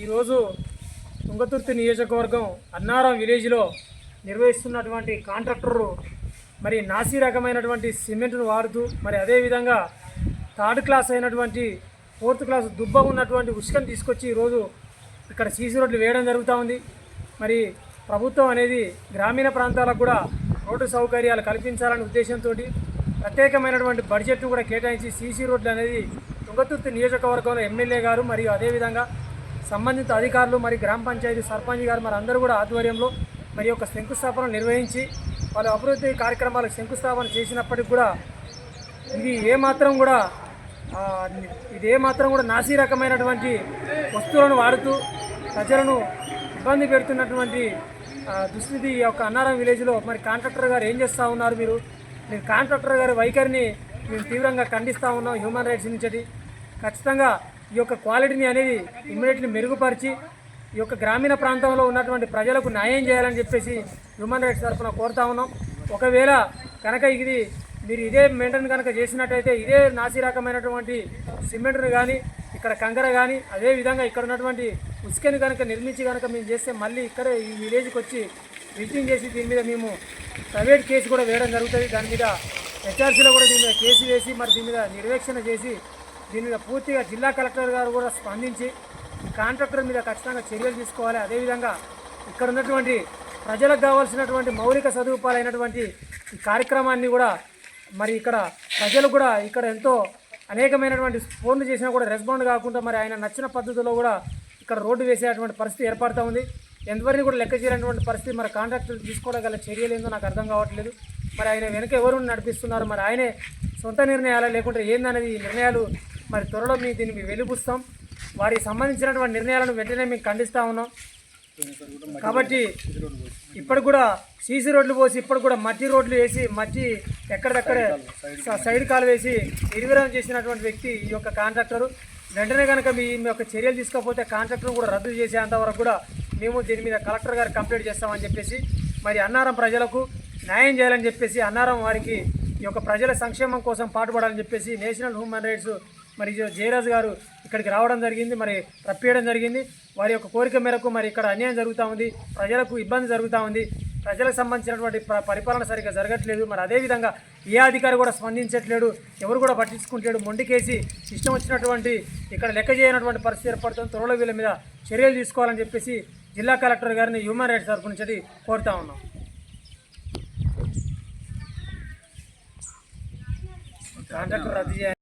ఈరోజు తుంగతుర్తి నియోజకవర్గం అన్నారం విలేజ్లో నిర్వహిస్తున్నటువంటి కాంట్రాక్టరు మరి నాసీ రకమైనటువంటి సిమెంట్ను వాడుతూ మరి అదేవిధంగా థర్డ్ క్లాస్ అయినటువంటి ఫోర్త్ క్లాస్ దుబ్బ ఉన్నటువంటి ఉష్కను తీసుకొచ్చి ఈరోజు ఇక్కడ సీసీ రోడ్లు వేయడం జరుగుతూ ఉంది. మరి ప్రభుత్వం అనేది గ్రామీణ ప్రాంతాలకు కూడా రోడ్డు సౌకర్యాలు కల్పించాలనే ఉద్దేశంతో ప్రత్యేకమైనటువంటి బడ్జెట్ను కూడా కేటాయించి సీసీ రోడ్లు అనేది తుంగతుర్తి నియోజకవర్గంలో ఎమ్మెల్యే గారు మరియు అదేవిధంగా సంబంధిత అధికారులు మరి గ్రామ పంచాయతీ సర్పంచ్ గారు మరి అందరూ కూడా ఆధ్వర్యంలో మరి యొక్క శంకుస్థాపన నిర్వహించి వాళ్ళ అభివృద్ధి కార్యక్రమాలకు శంకుస్థాపన చేసినప్పటికి కూడా ఇది ఏమాత్రం కూడా నాసీ రకమైనటువంటి వస్తువులను వాడుతూ ప్రజలను ఇబ్బంది పెడుతున్నటువంటి దుస్థితి ఈ యొక్క అన్నారం విలేజ్లో మరి కాంట్రాక్టర్ గారు ఏం చేస్తూ ఉన్నారు? మీరు కాంట్రాక్టర్ గారి వైఖరిని మేము తీవ్రంగా ఖండిస్తూ ఉన్నాం. హ్యూమన్ రైట్స్ నుంచి ఖచ్చితంగా ఈ యొక్క క్వాలిటీని అనేది ఇమ్మీడియట్లీ మెరుగుపరిచి ఈ యొక్క గ్రామీణ ప్రాంతంలో ఉన్నటువంటి ప్రజలకు న్యాయం చేయాలని చెప్పేసి హ్యూమన్ రైట్స్ తరఫున కోరుతా ఉన్నాం. ఒకవేళ కనుక ఇది మీరు ఇదే మెయింటైన్ కనుక చేసినట్టయితే ఇదే నాసీ రకమైనటువంటి సిమెంట్ను కానీ ఇక్కడ కంకర కానీ అదేవిధంగా ఇక్కడ ఉన్నటువంటి ఉసుకని కనుక నిర్మించి కనుక మేము చేస్తే మళ్ళీ ఇక్కడే ఈ విలేజ్కి వచ్చి విజిటింగ్ చేసి దీని మీద మేము ప్రైవేట్ కేసు కూడా వేయడం జరుగుతుంది. దాని మీద హెచ్ఆర్సీలో కూడా దీని మీద కేసు వేసి మరి దీని మీద నిర్వేక్షణ చేసి దీని మీద పూర్తిగా జిల్లా కలెక్టర్ గారు కూడా స్పందించి ఈ కాంట్రాక్టర్ మీద ఖచ్చితంగా చర్యలు తీసుకోవాలి. అదేవిధంగా ఇక్కడ ఉన్నటువంటి ప్రజలకు కావాల్సినటువంటి మౌలిక సదుపాయాలైనటువంటి ఈ కార్యక్రమాన్ని కూడా మరి ఇక్కడ ప్రజలు కూడా ఇక్కడ ఎంతో అనేకమైనటువంటి ఫోన్లు చేసినా కూడా రెస్పాండ్ కాకుండా మరి ఆయన నచ్చిన పద్ధతిలో కూడా ఇక్కడ రోడ్డు వేసేటువంటి పరిస్థితి ఏర్పడుతూ ఉంది. ఎంతవరకు కూడా లెక్క చేయనటువంటి పరిస్థితి మరి కాంట్రాక్టర్ తీసుకోవడం గల చర్యలు ఏందో నాకు అర్థం కావట్లేదు. మరి ఆయన వెనక ఎవరు నడిపిస్తున్నారు? మరి ఆయనే సొంత నిర్ణయాలు లేకుంటే ఏందనేది ఈ నిర్ణయాలు మరి త్వరలో మేము దీన్ని వెలుపుస్తాం. వారికి సంబంధించినటువంటి నిర్ణయాలను వెంటనే మేము ఖండిస్తూ ఉన్నాం. కాబట్టి ఇప్పటికి కూడా సీసీ రోడ్లు పోసి ఇప్పటికి కూడా మట్టి రోడ్లు వేసి మట్టి ఎక్కడిదక్కడే సైడ్ కాలు వేసి నిర్వీర్యం చేసినటువంటి వ్యక్తి ఈ యొక్క కాంట్రాక్టరు. వెంటనే కనుక మీ యొక్క చర్యలు తీసుకోకపోతే కాంట్రాక్టర్ను కూడా రద్దు చేసేంతవరకు కూడా మేము దీని మీద కలెక్టర్ గారికి కంప్లైంట్ చేస్తామని చెప్పేసి మరి అన్నారం ప్రజలకు న్యాయం చేయాలని చెప్పేసి అన్నారం వారికి ఈ యొక్క ప్రజల సంక్షేమం కోసం పాటుపడాలని చెప్పేసి నేషనల్ హ్యూమన్ రైట్స్ మరి జయరాజ్ గారు ఇక్కడికి రావడం జరిగింది. మరి రప్పియడం జరిగింది. వారి యొక్క కోరిక మేరకు మరి ఇక్కడ అన్యాయం జరుగుతూ ఉంది, ప్రజలకు ఇబ్బంది జరుగుతూ ఉంది, ప్రజలకు సంబంధించినటువంటి పరిపాలన సరిగ్గా జరగట్లేదు. మరి అదేవిధంగా ఏ అధికారి కూడా స్పందించట్లేడు, ఎవరు కూడా పట్టించుకుంటాడు, మొండికేసి ఇష్టం వచ్చినటువంటి ఇక్కడ లెక్క చేయనటువంటి పరిస్థితి ఏర్పడుతుంది. త్వరలో వీళ్ళ మీద చర్యలు తీసుకోవాలని చెప్పేసి జిల్లా కలెక్టర్ గారిని హ్యూమన్ రైట్స్ తరఫు నుంచి కోరుతా ఉన్నాం. కాంట్రాక్టర్ రద్దు చేయాలి.